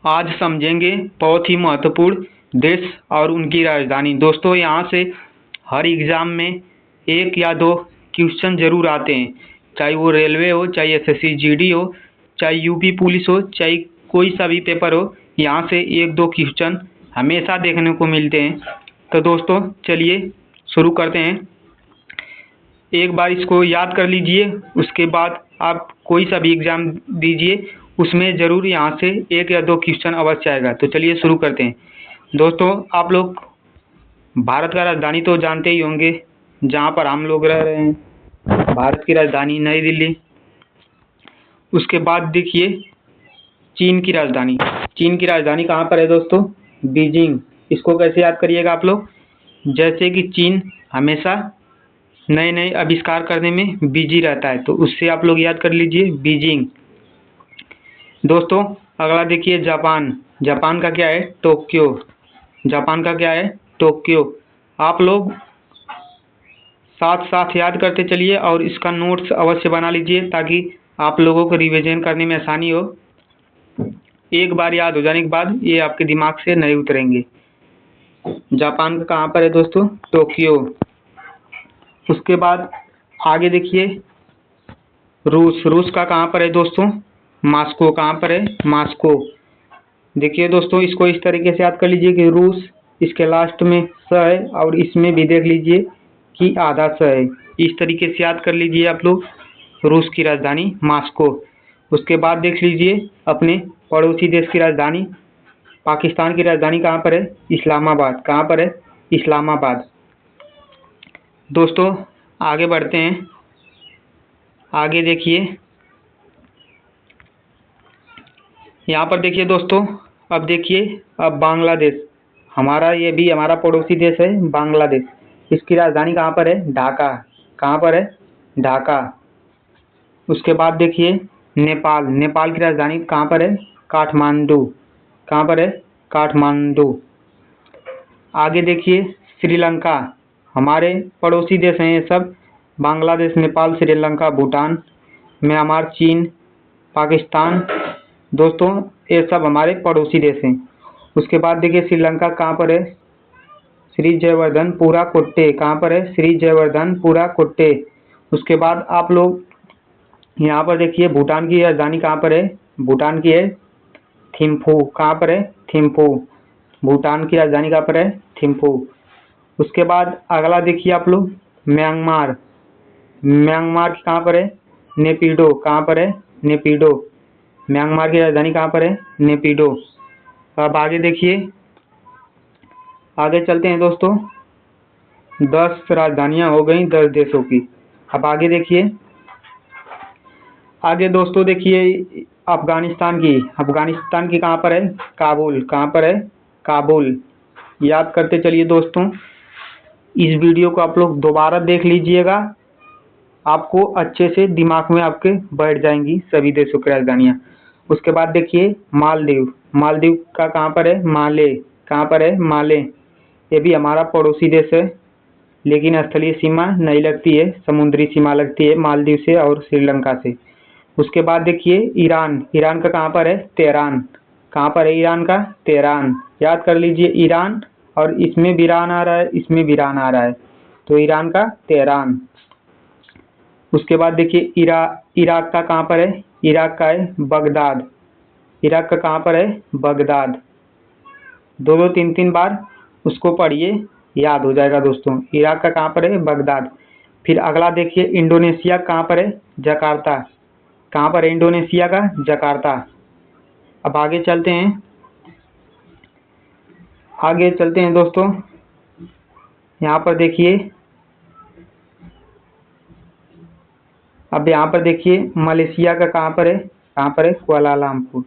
आज समझेंगे बहुत ही महत्वपूर्ण देश और उनकी राजधानी। दोस्तों, यहाँ से हर एग्ज़ाम में एक या दो क्वेश्चन ज़रूर आते हैं, चाहे वो रेलवे हो, चाहे एसएससी जीडी हो, चाहे यूपी पुलिस हो, चाहे कोई सा भी पेपर हो। यहाँ से एक दो क्वेश्चन हमेशा देखने को मिलते हैं। तो दोस्तों चलिए शुरू करते हैं। एक बार इसको याद कर लीजिए, उसके बाद आप कोई सा भी एग्ज़ाम दीजिए, उसमें ज़रूर यहाँ से एक या दो क्वेश्चन अवश्य आएगा। तो चलिए शुरू करते हैं। दोस्तों, आप लोग भारत का राजधानी तो जानते ही होंगे, जहाँ पर हम लोग रह रहे हैं, भारत की राजधानी नई दिल्ली। उसके बाद देखिए चीन की राजधानी। चीन की राजधानी कहाँ पर है दोस्तों? बीजिंग। इसको कैसे याद करिएगा आप लोग? जैसे कि चीन हमेशा नए नए आविष्कार करने में बिजी रहता है, तो उससे आप लोग याद कर लीजिए बीजिंग। दोस्तों अगला देखिए जापान। जापान का क्या है? टोक्यो। जापान का क्या है? टोक्यो। आप लोग साथ साथ याद करते चलिए और इसका नोट्स अवश्य बना लीजिए, ताकि आप लोगों को रिवीजन करने में आसानी हो। एक बार याद हो जाने के बाद ये आपके दिमाग से नहीं उतरेंगे। जापान का कहाँ पर है दोस्तों? टोक्यो। उसके बाद आगे देखिए रूस। रूस का कहाँ पर है दोस्तों? मॉस्को। कहाँ पर है? मॉस्को। देखिए दोस्तों, इसको इस तरीके से याद कर लीजिए कि रूस, इसके लास्ट में स है, और इसमें भी देख लीजिए कि आधा स है। इस तरीके से याद कर लीजिए आप लोग रूस की राजधानी मॉस्को। उसके बाद देख लीजिए अपने पड़ोसी देश की राजधानी पाकिस्तान की राजधानी कहाँ पर है? इस्लामाबाद। कहाँ पर है? इस्लामाबाद। दोस्तों आगे बढ़ते हैं। आगे देखिए, यहाँ पर देखिए दोस्तों, अब देखिए अब बांग्लादेश, ये भी हमारा पड़ोसी देश है बांग्लादेश। इसकी राजधानी कहाँ पर है? ढाका। कहाँ पर है? ढाका। उसके बाद देखिए नेपाल। नेपाल की राजधानी कहाँ पर है? काठमांडू। कहाँ पर है? काठमांडू। आगे देखिए श्रीलंका। हमारे पड़ोसी देश हैं ये सब, बांग्लादेश, नेपाल, श्रीलंका, भूटान, म्यांमार, चीन, पाकिस्तान। दोस्तों ये सब हमारे पड़ोसी देश हैं। उसके बाद देखिए श्रीलंका कहाँ पर है? श्री जयवर्धनपुरा कोट्टे। कहाँ पर है? श्री जयवर्धनपुरा कोट्टे। उसके बाद आप लोग यहाँ पर देखिए भूटान की राजधानी कहाँ पर है? भूटान की है थिम्फू। कहाँ पर है? थिम्फू। भूटान की राजधानी कहाँ पर है? थिम्फू। उसके बाद अगला देखिए आप लोग म्यांमार। म्यांमार की कहाँ पर है? नेपिडो। कहाँ पर है? नेपिडो। म्यांमार की राजधानी कहाँ पर है? नेपिडो। अब आगे देखिए, आगे चलते हैं दोस्तों। 10 राजधानियां हो गई 10 देशों की। अब आगे देखिए, आगे दोस्तों देखिए अफगानिस्तान की। अफगानिस्तान की कहाँ पर है? काबुल। कहाँ पर है? काबुल। याद करते चलिए दोस्तों। इस वीडियो को आप लोग दोबारा देख लीजिएगा, आपको अच्छे से दिमाग में आपके बैठ जाएंगी सभी देशों की राजधानियाँ। उसके बाद देखिए मालदीव। मालदीव का कहाँ पर है? माले। कहाँ पर है? माले। ये भी हमारा पड़ोसी देश है, लेकिन स्थलीय सीमा नहीं लगती है, समुद्री सीमा लगती है मालदीव से और श्रीलंका से। उसके बाद देखिए ईरान। ईरान का कहाँ पर है? तेहरान। कहाँ पर है ईरान का? तेहरान। याद कर लीजिए ईरान, और इसमें वीरान आ रहा है, इसमें वीरान आ रहा है, तो ईरान का तेहरान। उसके बाद देखिए इराक का कहाँ पर है? इराक का है बगदाद। इराक का कहाँ पर है? बगदाद। दो दो तीन तीन बार उसको पढ़िए, याद हो जाएगा दोस्तों। इराक का कहाँ पर है? बगदाद। फिर अगला देखिए इंडोनेशिया कहाँ पर है? जकार्ता। कहाँ पर है इंडोनेशिया का? जकार्ता। अब आगे चलते हैं, आगे चलते हैं दोस्तों। यहाँ पर देखिए, अब यहाँ पर देखिए मलेशिया का कहाँ पर है? कहाँ पर है? कुआलालंपुर।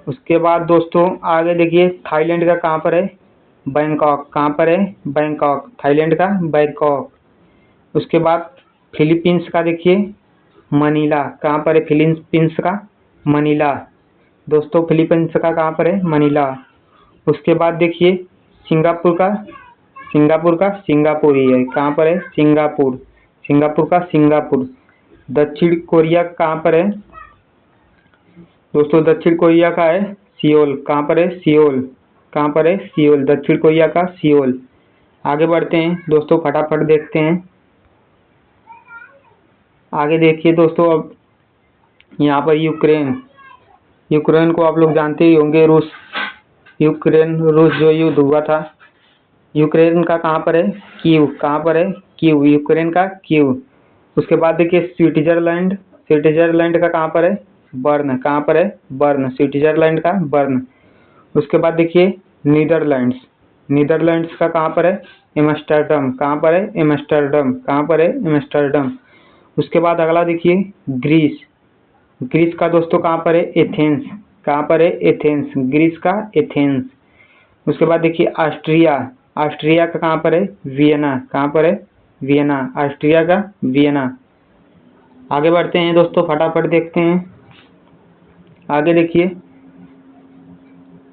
उसके बाद दोस्तों आगे देखिए थाईलैंड का कहाँ पर है? बैंकॉक। कहाँ पर है? बैंकॉक। थाईलैंड का बैंकॉक। उसके बाद फिलीपींस का देखिए मनीला। कहाँ पर है फिलीपींस का? मनीला। दोस्तों फिलीपींस का कहाँ पर है? मनीला। उसके बाद देखिए सिंगापुर का, सिंगापुर ही है। कहाँ पर है? सिंगापुर। सिंगापुर का सिंगापुर। दक्षिण कोरिया कहाँ पर है? दोस्तों दक्षिण कोरिया का है सियोल कहाँ पर है? सियोल कहाँ पर है? सियोल, दक्षिण कोरिया का सियोल। आगे बढ़ते हैं दोस्तों, फटाफट देखते हैं। आगे देखिए दोस्तों, अब यहाँ पर यूक्रेन, यूक्रेन को आप लोग जानते ही होंगे। रूस, यूक्रेन रूस जो युद्ध हुआ था, यूक्रेन का कहाँ पर है? कीव, कहाँ पर है? कीव, यूक्रेन का कीव। उसके बाद देखिए स्विट्जरलैंड, स्विट्जरलैंड का कहाँ पर है? बर्न, कहाँ पर है? बर्न, स्विट्जरलैंड का बर्न। उसके बाद देखिए नीदरलैंड्स, नीदरलैंड्स का कहाँ पर है? एम्स्टर्डम, कहाँ पर है? एम्स्टर्डम, कहाँ पर है? एम्स्टर्डम। उसके बाद अगला देखिए ग्रीस, ग्रीस का दोस्तों कहाँ पर है? एथेंस, कहाँ पर है? एथेंस, ग्रीस का एथेंस। उसके बाद देखिए ऑस्ट्रिया, ऑस्ट्रिया का कहाँ पर है? वियना, कहाँ पर है? वियना, ऑस्ट्रिया का वियना। आगे बढ़ते हैं दोस्तों, फटाफट देखते हैं। आगे देखिए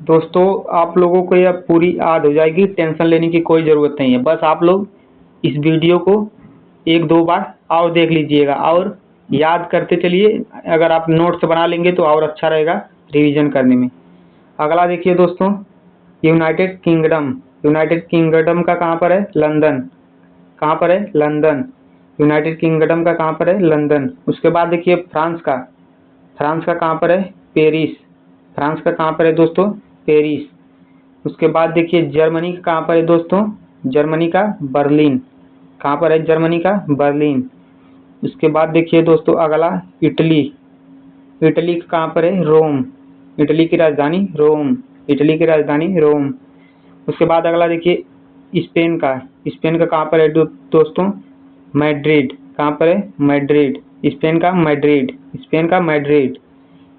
दोस्तों, आप लोगों को यह पूरी याद हो जाएगी, टेंशन लेने की कोई ज़रूरत नहीं है। बस आप लोग इस वीडियो को एक दो बार और देख लीजिएगा और याद करते चलिए। अगर आप नोट्स बना लेंगे तो और अच्छा रहेगा रिवीजन करने में। अगला देखिए दोस्तों, यूनाइटेड किंगडम, यूनाइटेड किंगडम का कहाँ पर है? लंदन, कहाँ पर है? लंदन, यूनाइटेड किंगडम का कहाँ पर है? लंदन। उसके बाद देखिए फ्रांस का, फ्रांस का कहाँ पर है? पेरिस, फ्रांस का कहाँ पर है दोस्तों? पेरिस। उसके बाद देखिए जर्मनी का कहाँ पर है दोस्तों? जर्मनी का बर्लिन, कहाँ पर है? जर्मनी का बर्लिन। उसके बाद देखिए दोस्तों अगला इटली, इटली का कहाँ पर है? रोम, इटली की राजधानी रोम, इटली की राजधानी रोम। उसके बाद अगला देखिए स्पेन का, स्पेन का कहाँ पर है दोस्तों? मैड्रिड, कहाँ पर है? मैड्रिड, स्पेन का मैड्रिड, स्पेन का मैड्रिड।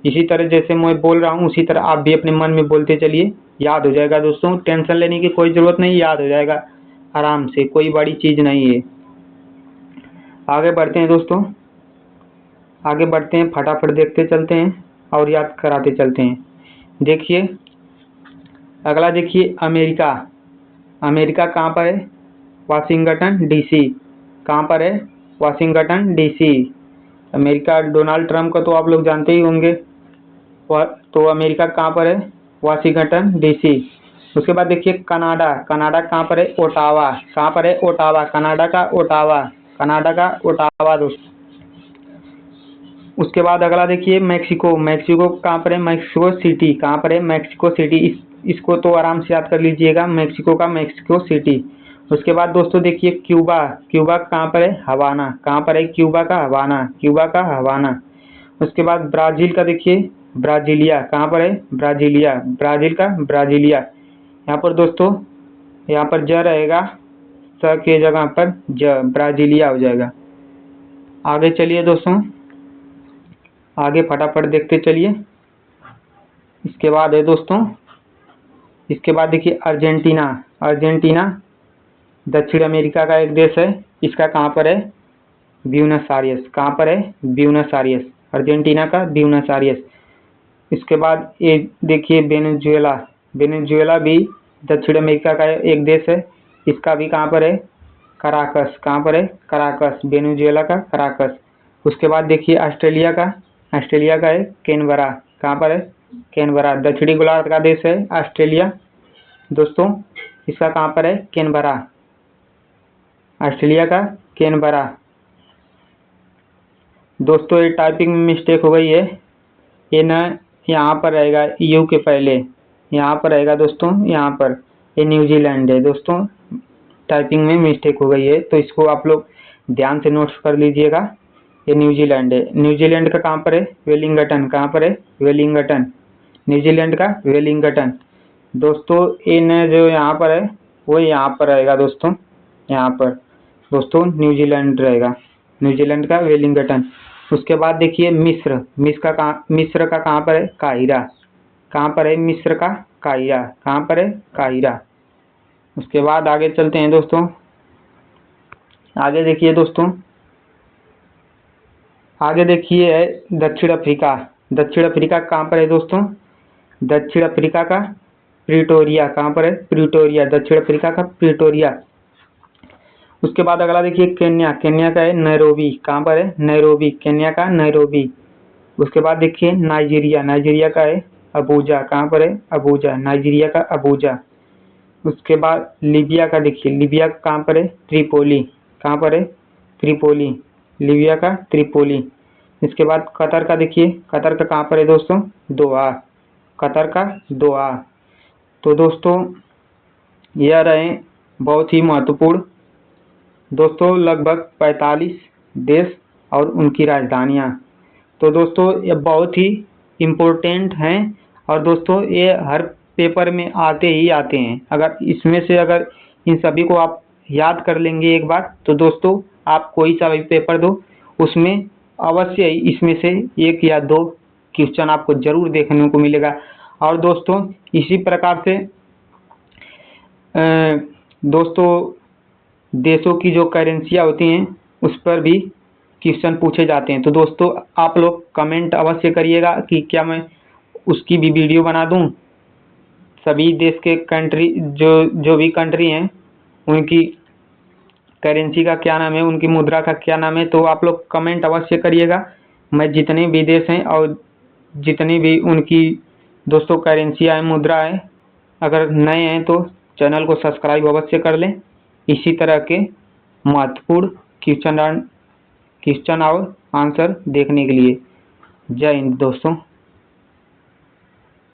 इसी तरह जैसे मैं बोल रहा हूँ उसी तरह आप भी अपने मन में बोलते चलिए, याद हो जाएगा दोस्तों। टेंशन लेने की कोई ज़रूरत नहीं, याद हो जाएगा आराम से, कोई बड़ी चीज़ नहीं है। आगे बढ़ते हैं दोस्तों, आगे बढ़ते हैं, फटाफट देखते चलते हैं और याद कराते चलते हैं। देखिए अगला देखिए अमेरिका, अमेरिका कहाँ पर है? वाशिंगटन डीसी, कहाँ पर है? Washington DC. America, Donald Trump का तो आप लोग जानते ही होंगे। तो अमेरिका कहाँ पर है? Washington DC. उसके बाद देखिए कनाडा, कनाडा कहाँ पर है? ओटावा, कहाँ पर है? ओटावा, कनाडा का ओटावा, कनाडा का ओटावा दोस्तों। उसके बाद अगला देखिए मैक्सिको, मैक्सिको कहाँ पर है? मैक्सिको सिटी, कहाँ पर है? Mexico city. इसको तो आराम से याद कर लीजिएगा, मैक्सिको का मैक्सिको सिटी। उसके बाद दोस्तों देखिए क्यूबा, क्यूबा कहाँ पर है? हवाना, कहाँ पर है? क्यूबा का हवाना, क्यूबा का हवाना। उसके बाद ब्राज़ील का देखिए ब्राज़ीलिया, कहाँ पर है? ब्राज़ीलिया, ब्राज़ील का ब्राज़ीलिया। यहाँ पर दोस्तों, यहाँ पर ज रहेगा, स के जगह पर ज, ब्राज़ीलिया हो जाएगा। आगे चलिए दोस्तों, आगे फटाफट देखते चलिए। इसके बाद है दोस्तों, इसके बाद देखिए अर्जेंटीना, अर्जेंटीना दक्षिण अमेरिका का एक देश है। इसका कहाँ पर है? ब्यूनस आयर्स, कहाँ पर है? ब्यूनस आयर्स, अर्जेंटीना का ब्यूनस आयर्स। इसके बाद ये देखिए वेनेजुएला, वेनेजुएला भी दक्षिण अमेरिका का एक देश है। इसका भी कहाँ पर है? कराकस, कहाँ पर है? कराकस, वेनेजुएला का कराकस। उसके बाद देखिए ऑस्ट्रेलिया का, ऑस्ट्रेलिया का है कैनबरा, कहाँ पर है? कैनबरा, दक्षिणी गोलार्ध का देश है ऑस्ट्रेलिया दोस्तों। इसका कहाँ पर है? कैनबरा, ऑस्ट्रेलिया का कैनबरा। दोस्तों ये टाइपिंग में मिस्टेक हो गई है, ये न यहाँ पर रहेगा यू के पहले, यहाँ पर रहेगा दोस्तों, यहाँ पर ये न्यूजीलैंड है दोस्तों। टाइपिंग में मिस्टेक हो गई है तो इसको आप लोग ध्यान से नोट्स कर लीजिएगा। ये न्यूजीलैंड है, न्यूजीलैंड का कहाँ पर है? वेलिंगटन, कहाँ पर है? वेलिंगटन, न्यूजीलैंड का वेलिंगटन दोस्तों। इन जो यहाँ पर है वो यहाँ पर रहेगा दोस्तों, यहाँ पर दोस्तों न्यूजीलैंड रहेगा, न्यूजीलैंड का वेलिंगटन। उसके बाद देखिए मिस्र, मिस्र का कहाँ पर है? काहिरा, कहाँ पर है? मिस्र का काहिरा, कहाँ पर है? काहिरा। उसके बाद आगे चलते हैं दोस्तों, आगे देखिए दोस्तों, आगे देखिए है दक्षिण अफ्रीका, दक्षिण अफ्रीका कहाँ पर है दोस्तों? दक्षिण अफ्रीका का प्रिटोरिया, कहाँ पर है? प्रिटोरिया, दक्षिण अफ्रीका का प्रिटोरिया। उसके बाद अगला देखिए केन्या, केन्या का है नैरोबी, कहाँ पर है? नैरोबी, केन्या का नैरोबी। उसके बाद देखिए नाइजीरिया, नाइजीरिया का है अबूजा, कहाँ पर है? अबूजा, नाइजीरिया का अबूजा। उसके बाद लीबिया का देखिए, लीबिया का कहाँ पर है? त्रिपोली, कहाँ पर है? त्रिपोली, लीबिया का त्रिपोली। इसके बाद कतर का देखिए, कतर का कहाँ पर है दोस्तों? दोहा, कतर का दोहा। तो दोस्तों यह रहे बहुत ही महत्वपूर्ण दोस्तों लगभग 45 देश और उनकी राजधानियाँ। तो दोस्तों ये बहुत ही इम्पोर्टेंट हैं और दोस्तों ये हर पेपर में आते ही आते हैं। अगर इसमें से अगर इन सभी को आप याद कर लेंगे एक बार, तो दोस्तों आप कोई सा भी पेपर दो उसमें अवश्य ही इसमें से एक या दो क्वेश्चन आपको जरूर देखने को मिलेगा। और दोस्तों इसी प्रकार से दोस्तों देशों की जो करेंसियाँ होती हैं उस पर भी क्वेश्चन पूछे जाते हैं। तो दोस्तों आप लोग कमेंट अवश्य करिएगा कि क्या मैं उसकी भी वीडियो बना दूं। सभी देश के कंट्री जो भी कंट्री हैं उनकी करेंसी का क्या नाम है, उनकी मुद्रा का क्या नाम है, तो आप लोग कमेंट अवश्य करिएगा। मैं जितने भी देश हैं और जितनी भी उनकी दोस्तों करेंसियाँ हैं, मुद्रा है, अगर नए हैं तो चैनल को सब्सक्राइब अवश्य कर लें इसी तरह के महत्वपूर्ण क्वेश्चन और आंसर देखने के लिए। जय हिंद दोस्तों।